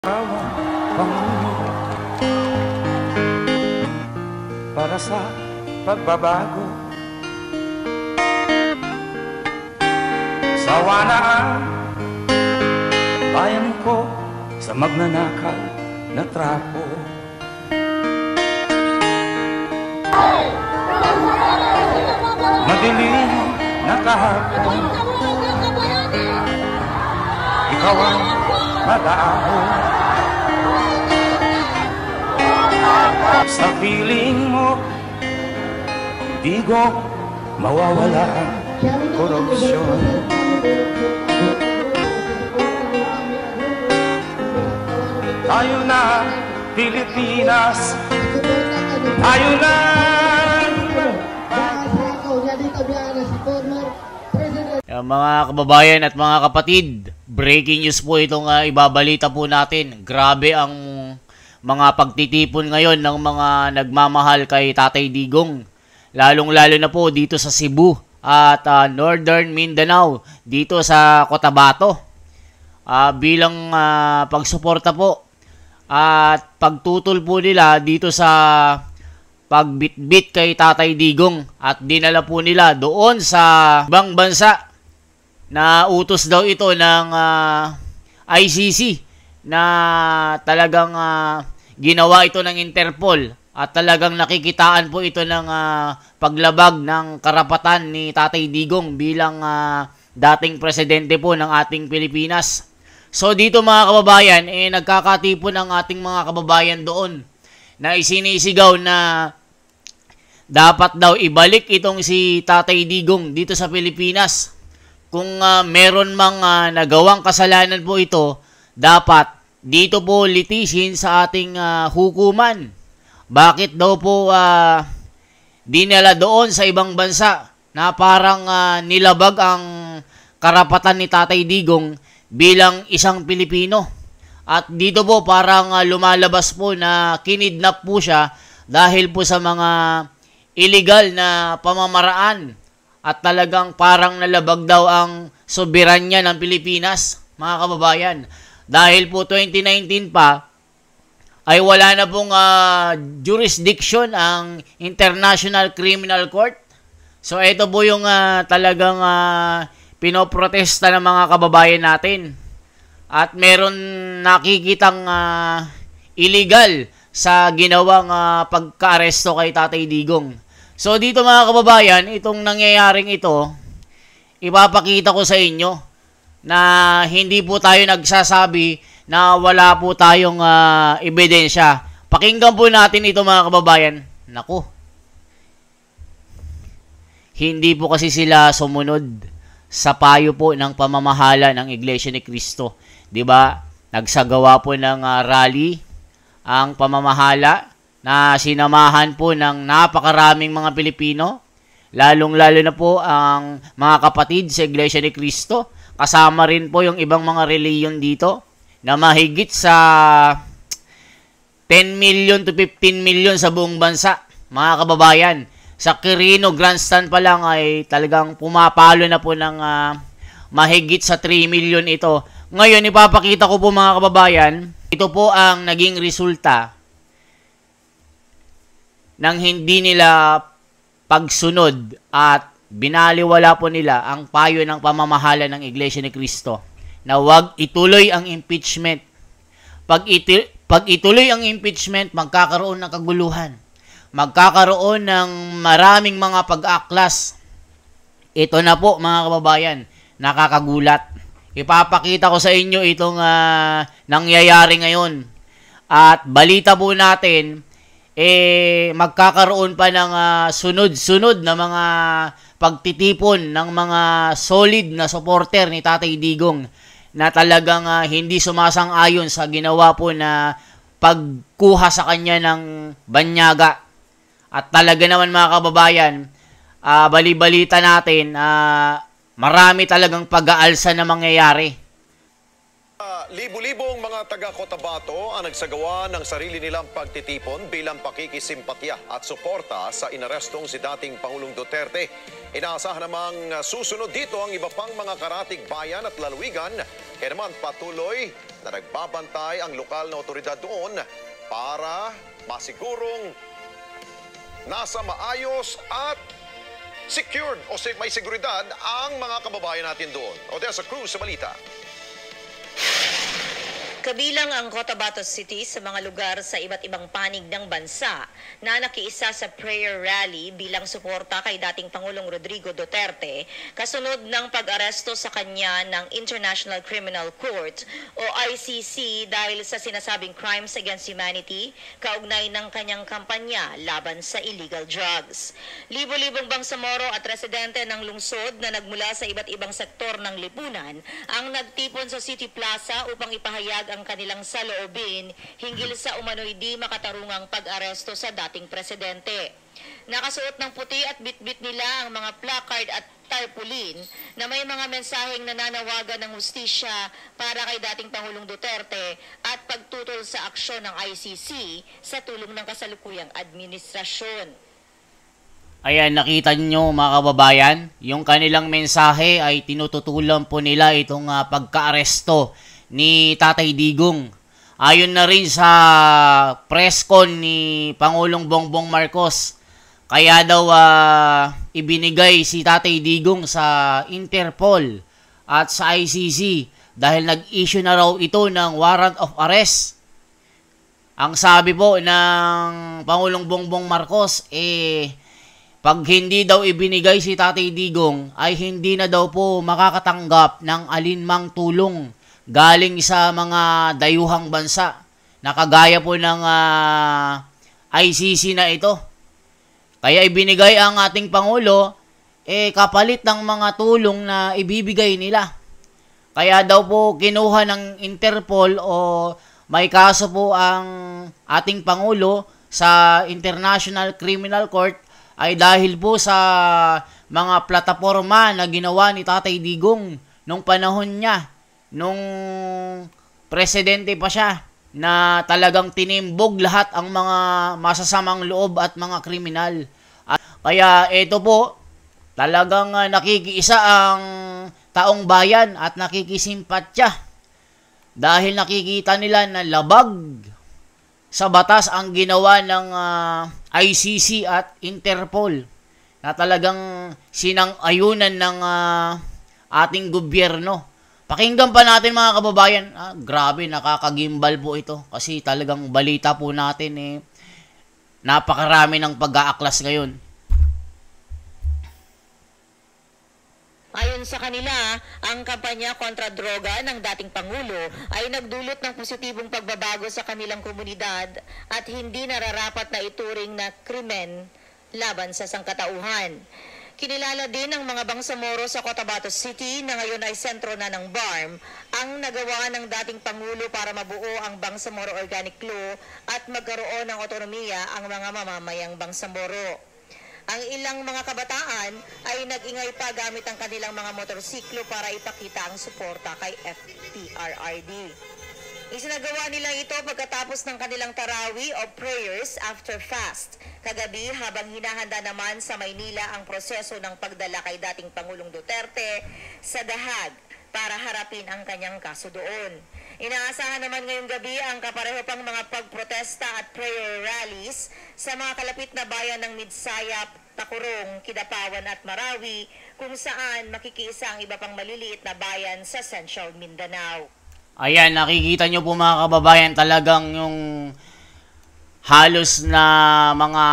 Pangulo para sa pagbabago. Sawa na ang bayan ko sa magnanakaw na trapo. Madilim na kahapon, ikaw ang mag-aahon. Sa piling mo, di ko mawawala ang korupsyon. Tayo na, Pilipinas, tayo na. Mga kababayan at mga kapatid, breaking news po itong ibabalita po natin. Grabe ang mga pagtitipon ngayon ng mga nagmamahal kay Tatay Digong. Lalong-lalo na po dito sa Cebu at Northern Mindanao, dito sa Cotabato. Bilang pagsuporta po at pagtutol po nila dito sa pagbitbit kay Tatay Digong at dinala po nila doon sa ibang bansa na utos daw ito ng ICC na talagang ginawa ito ng Interpol at talagang nakikitaan po ito ng paglabag ng karapatan ni Tatay Digong bilang dating presidente po ng ating Pilipinas. So dito mga kababayan, nagkakatipon ang ating mga kababayan doon na isinisigaw na dapat daw ibalik itong si Tatay Digong dito sa Pilipinas. Kung meron mang nagawang kasalanan po ito, dapat dito po litisin sa ating hukuman. Bakit daw po dinala doon sa ibang bansa na parang nilabag ang karapatan ni Tatay Digong bilang isang Pilipino? At dito po parang lumalabas po na kinidnap po siya dahil po sa mga illegal na pamamaraan. At talagang parang nalabag daw ang soberanya ng Pilipinas, mga kababayan. Dahil po 2019 pa, ay wala na pong jurisdiction ang International Criminal Court. So ito po yung talagang pinoprotesta ng mga kababayan natin. At meron nakikitang illegal sa ginawang pagka-aresto kay Tatay Digong. So dito mga kababayan, itong nangyayaring ito, ipapakita ko sa inyo na hindi po tayo nagsasabi na wala po tayong ebidensya. Pakinggan po natin ito mga kababayan. Naku, hindi po kasi sila sumunod sa payo po ng pamamahala ng Iglesia ni Cristo. 'Di ba? Nagsagawa po ng rally ang pamamahala na sinamahan po ng napakaraming mga Pilipino, lalong-lalo na po ang mga kapatid sa Iglesia ni Cristo. Kasama rin po yung ibang mga reliyon dito na mahigit sa 10 million to 15 million sa buong bansa, mga kababayan. Sa Quirino Grandstand pa lang ay talagang pumapalo na po ng mahigit sa 3 million ito. Ngayon, ipapakita ko po mga kababayan, ito po ang naging resulta nang hindi nila pagsunod at binaliwala po nila ang payo ng pamamahala ng Iglesia ni Cristo na huwag ituloy ang impeachment. Pag ituloy ang impeachment, magkakaroon ng kaguluhan. Magkakaroon ng maraming mga pag-aklas. Ito na po mga kababayan, nakakagulat. Ipapakita ko sa inyo itong nangyayari ngayon. At balita po natin, magkakaroon pa ng sunod-sunod na mga pagtitipon ng mga solid na supporter ni Tatay Digong na talagang hindi sumasang-ayon sa ginawa po na pagkuha sa kanya ng banyaga. At talaga naman mga kababayan, bali-balita natin, marami talagang pag-aalsa na mangyayari. Libo-libong mga taga-Cotabato ang nagsagawa ng sarili nilang pagtitipon bilang pakikisimpatya at suporta sa inarestong si dating Pangulong Duterte. Inaasahan namang susunod dito ang iba pang mga karatig bayan at lalawigan Kaya naman patuloy na nagbabantay ang lokal na otoridad doon para masigurong nasa maayos at secured o may seguridad ang mga kababayan natin doon. Odessa Cruz sa balita. Kabilang ang Cotabato City sa mga lugar sa iba't ibang panig ng bansa na nakiisa sa prayer rally bilang suporta kay dating Pangulong Rodrigo Duterte kasunod ng pag-aresto sa kanya ng International Criminal Court o ICC dahil sa sinasabing crimes against humanity kaugnay ng kanyang kampanya laban sa illegal drugs. Libo-libong Bangsamoro at residente ng lungsod na nagmula sa iba't ibang sektor ng lipunan ang nagtipon sa City Plaza upang ipahayag ang kanilang saloobin hinggil sa umano'y di makatarungang pag-aresto sa dating presidente. Nakasuot ng puti at bitbit nila ang mga placard at tarpaulin na may mga mensaheng nananawagan ng hustisya para kay dating Pangulong Duterte at pagtutol sa aksyon ng ICC sa tulong ng kasalukuyang administrasyon. Ayan, nakita nyo mga kababayan, yung kanilang mensahe ay tinututulan po nila itong pagka-aresto ni Tatay Digong. Ayon na rin sa press con ni Pangulong Bongbong Marcos, kaya daw ibinigay si Tatay Digong sa Interpol at sa ICC dahil nag-issue na raw ito ng warrant of arrest. Ang sabi po ng Pangulong Bongbong Marcos, pag hindi daw ibinigay si Tatay Digong ay hindi na daw po makakatanggap ng alinmang tulong galing sa mga dayuhang bansa na kagaya po ng ICC na ito. Kaya ibinigay ang ating Pangulo kapalit ng mga tulong na ibibigay nila. Kaya daw po kinuha ng Interpol o may kaso po ang ating Pangulo sa International Criminal Court ay dahil po sa mga plataforma na ginawa ni Tatay Digong nung panahon niya, nung presidente pa siya, na talagang tinimbog lahat ang mga masasamang loob at mga kriminal. Kaya ito po, talagang nakikiisa ang taong bayan at nakikisimpatya dahil nakikita nila na labag sa batas ang ginawa ng ICC at Interpol na talagang sinang-ayunan ng ating gobyerno. Pakinggan pa natin mga kababayan. Grabe, nakakagimbal po ito. Kasi talagang balita po natin napakarami ng pag-aaklas ngayon. Ayon sa kanila, ang kampanya kontra droga ng dating Pangulo ay nagdulot ng positibong pagbabago sa kanilang komunidad at hindi nararapat na ituring na krimen laban sa sangkatauhan. Kinilala din ng mga Bangsamoro sa Cotabato City na ngayon ay sentro na ng BARM ang nagawa ng dating Pangulo para mabuo ang Bangsamoro Organic Law at magkaroon ng otonomiya ang mga mamamayang Bangsamoro. Ang ilang mga kabataan ay nag-ingay pa gamit ang kanilang mga motorsiklo para ipakita ang suporta kay FPRRD. Isinagawa nila ito pagkatapos ng kanilang tarawi o prayers after fast. Kagabi habang hinahanda naman sa Maynila ang proseso ng pagdala kay dating Pangulong Duterte sa Dahag para harapin ang kanyang kaso doon. Inaasahan naman ngayong gabi ang kapareho pang mga pagprotesta at prayer rallies sa mga kalapit na bayan ng Midsayap, Takurong, Kidapawan at Marawi kung saan makikiisa ang iba pang maliliit na bayan sa Central Mindanao. Ayan, nakikita nyo po mga kababayan, talagang yung halos na mga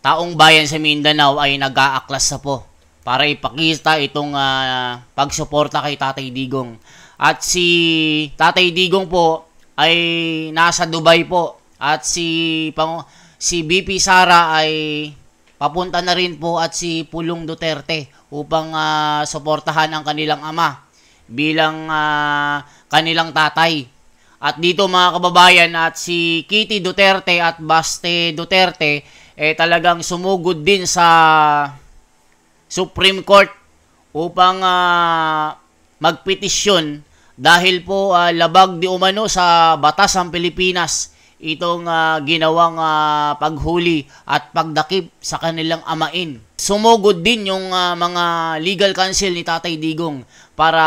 taong bayan sa Mindanao ay nag-aaklas na po para ipakita itong pagsuporta kay Tatay Digong. At si Tatay Digong po ay nasa Dubai po at si BP Sara ay papunta na rin po at si Pulong Duterte upang suportahan ang kanilang ama bilang kanilang tatay. At dito mga kababayan, at si Kitty Duterte at Baste Duterte talagang sumugod din sa Supreme Court upang magpetisyon dahil po labag di umano sa batas ng Pilipinas itong ginawang paghuli at pagdakip sa kanilang amain. Sumugod din yung mga legal counsel ni Tatay Digong para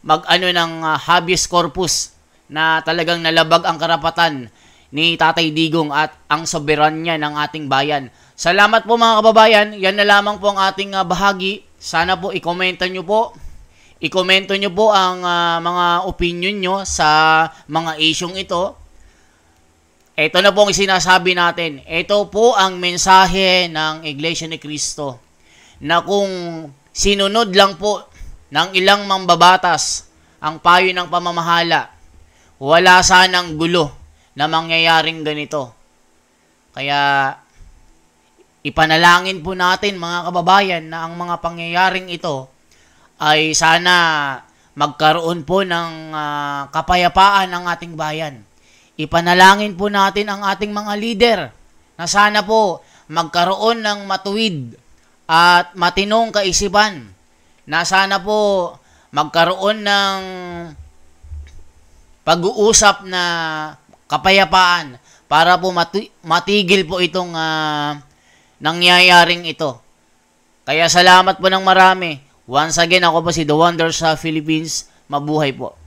mag-ano ng habeas corpus na talagang nalabag ang karapatan ni Tatay Digong at ang soberanya ng ating bayan. Salamat po mga kababayan. Yan na lamang po ang ating bahagi. Sana po i-komento nyo po. I-komento nyo po ang mga opinion nyo sa mga isyong ito. Ito na po ang sinasabi natin. Ito po ang mensahe ng Iglesia ni Cristo na kung sinunod lang po ng ilang mambabatas ang payo ng pamamahala, wala sanang gulo na mangyayaring ganito. Kaya ipanalangin po natin mga kababayan na ang mga pangyayaring ito ay sana magkaroon po ng kapayapaan ng ating bayan. Ipanalangin po natin ang ating mga leader na sana po magkaroon ng matuwid at matinong kaisipan, na sana po magkaroon ng pag-uusap na kapayapaan para po matigil po itong nangyayaring ito. Kaya salamat po ng marami. Once again, ako po si The Wonders sa Philippines. Mabuhay po.